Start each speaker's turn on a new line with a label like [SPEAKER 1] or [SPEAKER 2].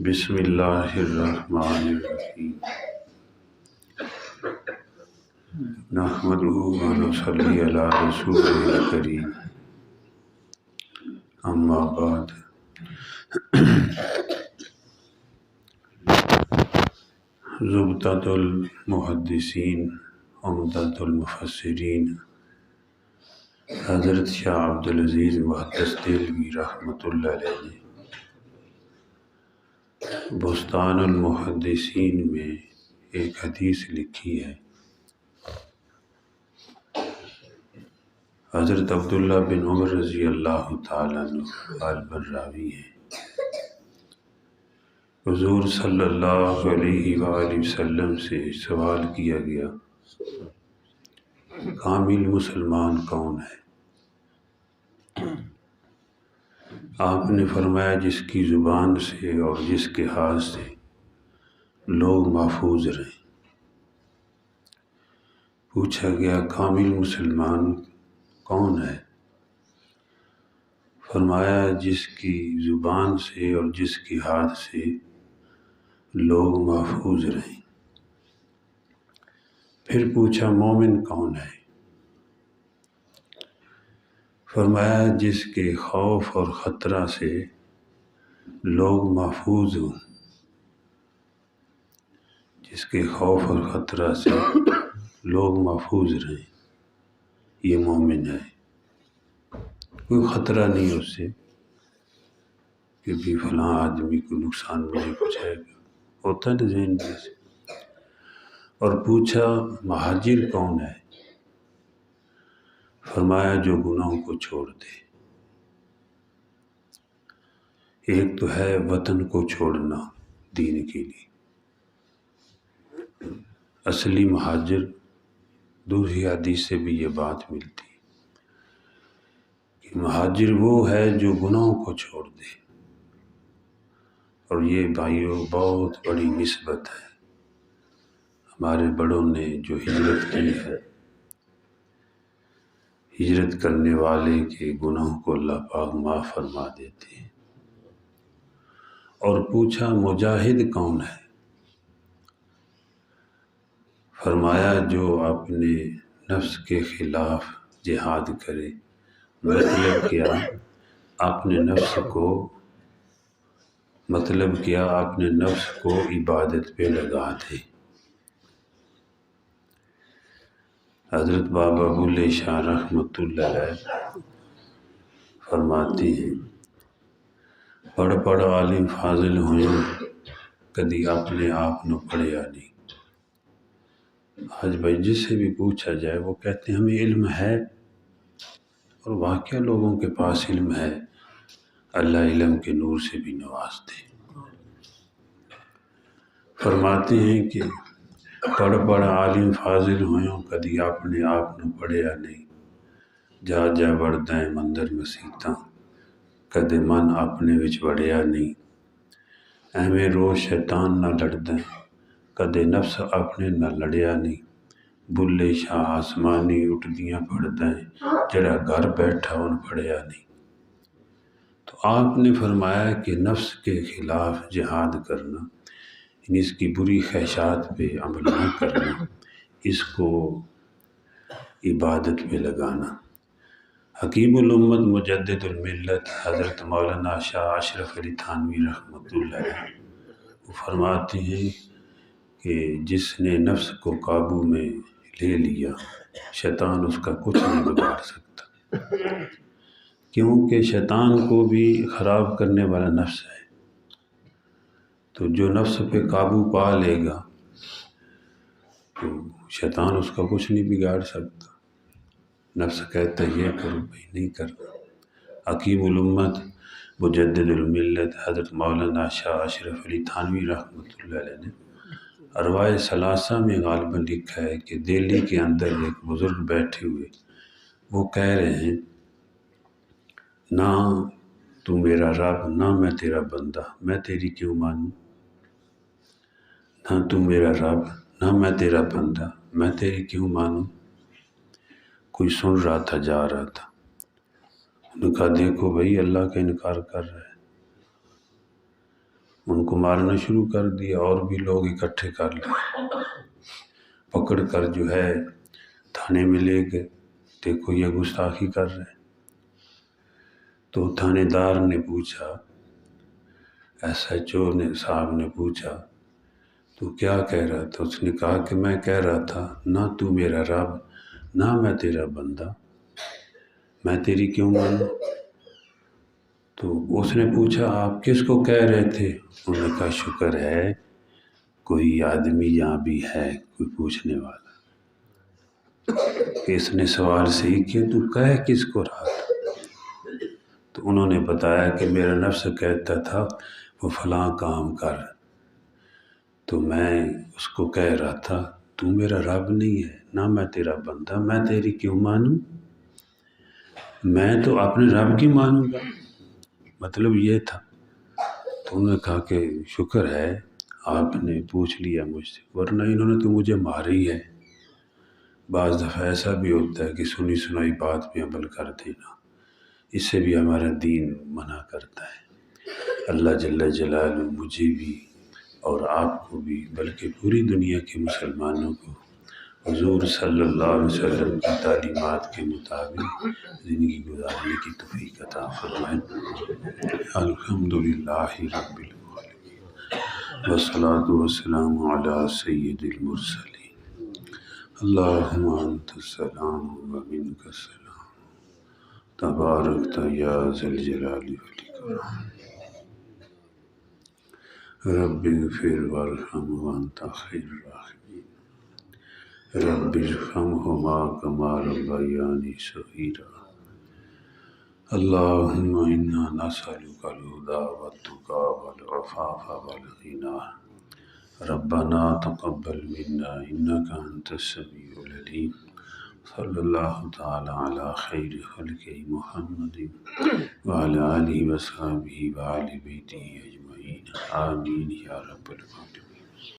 [SPEAKER 1] بسم اللہ الرحمن الرحیم نحمدہ ونصلی علی رسولہ الکریم اما بعد ضبطۃ المحدثین عمدۃ المفسرین حضرت شاہ عبدالعزیز محدث دہلوی رحمۃ اللہ علیہ نے بستان المحدثین میں ایک حدیث لکھی ہے۔ حضرت عبداللہ بن عمر رضی اللہ تعالیٰ عنہ غالباً راوی ہیں۔ حضور صلی اللہ علیہ وآلہ وسلم سے سوال کیا گیا، کامل مسلمان کون ہے؟ آپ نے فرمایا جس کی زبان سے اور جس کے ہاتھ سے لوگ محفوظ رہیں۔ پوچھا گیا کامل مسلمان کون ہے؟ فرمایا جس کی زبان سے اور جس کے ہاتھ سے لوگ محفوظ رہیں۔ پھر پوچھا مومن کون ہے؟ فرمایا جس کے خوف اور خطرہ سے لوگ محفوظ ہوں، جس کے خوف اور خطرہ سے لوگ محفوظ رہیں، یہ مومن ہے۔ کوئی خطرہ نہیں اس سے کہ بھی فلاں آدمی کو نقصان ملے، کچھ ہے ہوتا ہے نا ذہن میں سے۔ اور پوچھا مہاجر کون ہے؟ فرمایا جو گناہوں کو چھوڑ دے۔ ایک تو ہے وطن کو چھوڑنا دین کے لیے، اصلی مہاجر دوسری حدیث سے بھی یہ بات ملتی ہے کہ مہاجر وہ ہے جو گناہوں کو چھوڑ دے، اور یہ بھائیوں بہت بڑی نسبت ہے۔ ہمارے بڑوں نے جو ہجرت کی ہے، ہجرت کرنے والے کے گناہوں کو اللہ پاک معاف فرما دیتے ہیں۔ اور پوچھا مجاہد کون ہے؟ فرمایا جو اپنے نفس کے خلاف جہاد کرے، مطلب کیا اپنے نفس کو عبادت پہ لگا دے۔ حضرت بابا بلے شاہ رحمۃ اللہ علیہ فرماتے ہیں، پڑھ عالم فاضل ہوئیں کدی اپنے آپ نو پڑھیا نہیں۔ آج بھائی جس سے بھی پوچھا جائے وہ کہتے ہیں ہمیں علم ہے، اور واقعہ لوگوں کے پاس علم ہے، اللہ علم کے نور سے بھی نوازتے ہیں۔ فرماتے ہیں کہ پڑھ عالم فاضل ہوئیں کدی اپنے آپ نو پڑھیا نہیں، جا بڑھدائیں مندر مسیتاں کدے من اپنے وچ وڑیا نہیں، ایویں روز شیطان نہ لڑدائیں کدے نفس اپنے نہ لڑیا نہیں، بلے شاہ آسمانی اٹھدیاں پڑھدائیں جڑا گھر بیٹھا ان پڑھیا نہیں۔ تو آپ نے فرمایا کہ نفس کے خلاف جہاد کرنا، یعنی اس کی بری خواہشات پہ عمل نہ کرنا، اس کو عبادت پہ لگانا۔ حکیم الامت مجدد الملت حضرت مولانا شاہ اشرف علی تھانوی رحمۃ اللہ علیہ وہ فرماتے ہیں کہ جس نے نفس کو قابو میں لے لیا، شیطان اس کا کچھ نہیں بگاڑ سکتا، کیونکہ شیطان کو بھی خراب کرنے والا نفس ہے۔ تو جو نفس پہ قابو پا لے گا تو شیطان اس کا کچھ نہیں بگاڑ سکتا۔ نفس کہتا ہے یہ کرو، بھائی نہیں کرنا۔ حکیم الامت مجدد الملت حضرت مولانا شاہ اشرف علی تھانوی رحمۃ اللہ علیہ نے ارواح ثلاثہ میں غالباً لکھا ہے کہ دہلی کے اندر ایک بزرگ بیٹھے ہوئے، وہ کہہ رہے ہیں نہ تو میرا رب نہ میں تیرا بندہ، میں تیری کیوں مانوں؟ نہ تو میرا رب نہ میں تیرا بندہ، میں تیری کیوں مانوں؟ کوئی سن رہا تھا، جا رہا تھا، انہوں نے کہا دیکھو بھائی اللہ کا انکار کر رہا ہے۔ ان کو مارنا شروع کر دیا، اور بھی لوگ اکٹھے کر لے، پکڑ کر جو ہے تھانے میں لے گئے، دیکھو یہ گستاخی کر رہے۔ تو تھانے دار نے پوچھا، SHO صاحب نے پوچھا تو کیا کہہ رہا تھا؟ اس نے کہا کہ میں کہہ رہا تھا نہ تو میرا رب نہ میں تیرا بندہ، میں تیری کیوں مانوں؟ تو اس نے پوچھا آپ کس کو کہہ رہے تھے؟ انہوں نے کہا شکر ہے کوئی آدمی یہاں بھی ہے، کوئی پوچھنے والا۔ کہ اس نے سوال صحیح کیا، تو کہہ کس کو رہا تھا؟ تو انہوں نے بتایا کہ میرا نفس کہتا تھا وہ فلاں کام کر، تو میں اس کو کہہ رہا تھا تو میرا رب نہیں ہے نہ میں تیرا بندہ، میں تیری کیوں مانوں؟ میں تو اپنے رب کی مانوں گا، مطلب یہ تھا۔ تو انہوں نے کہا کہ شکر ہے آپ نے پوچھ لیا مجھ سے، ورنہ انہوں نے تو مجھے ماری ہے۔ بعض دفعہ ایسا بھی ہوتا ہے کہ سنی سنائی بات پہ عمل کر دینا، اس سے بھی ہمارا دین منع کرتا ہے۔ اللہ جل جلالہ مجھے بھی اور آپ کو بھی، بلکہ پوری دنیا کے مسلمانوں کو حضور صلی اللہ علیہ وسلم کی تعلیمات کے مطابق زندگی گزارنے کی توفیق عطا فرمائے۔ الحمدللہ رب العالمین والصلاة والسلام علی سید المرسلین۔ اللہم انت السلام ومنک السلام تبارکت یا ذا الجلال والاکرام۔ رب اغفر وارحم وانت خیر الراحمین۔ رب ارحمہما کما ربیانی صغیرا۔ اللہم انا نسألک الہدی والتقی والعفاف والغنی۔ ربنا تقبل منا انک انت السمیع العلیم۔ صلی اللہ تعالی علی خیر خلقہ محمد وعلی آلہ وصحبہ وآل بیتہ اجمعین، آمین یا رب العالمین۔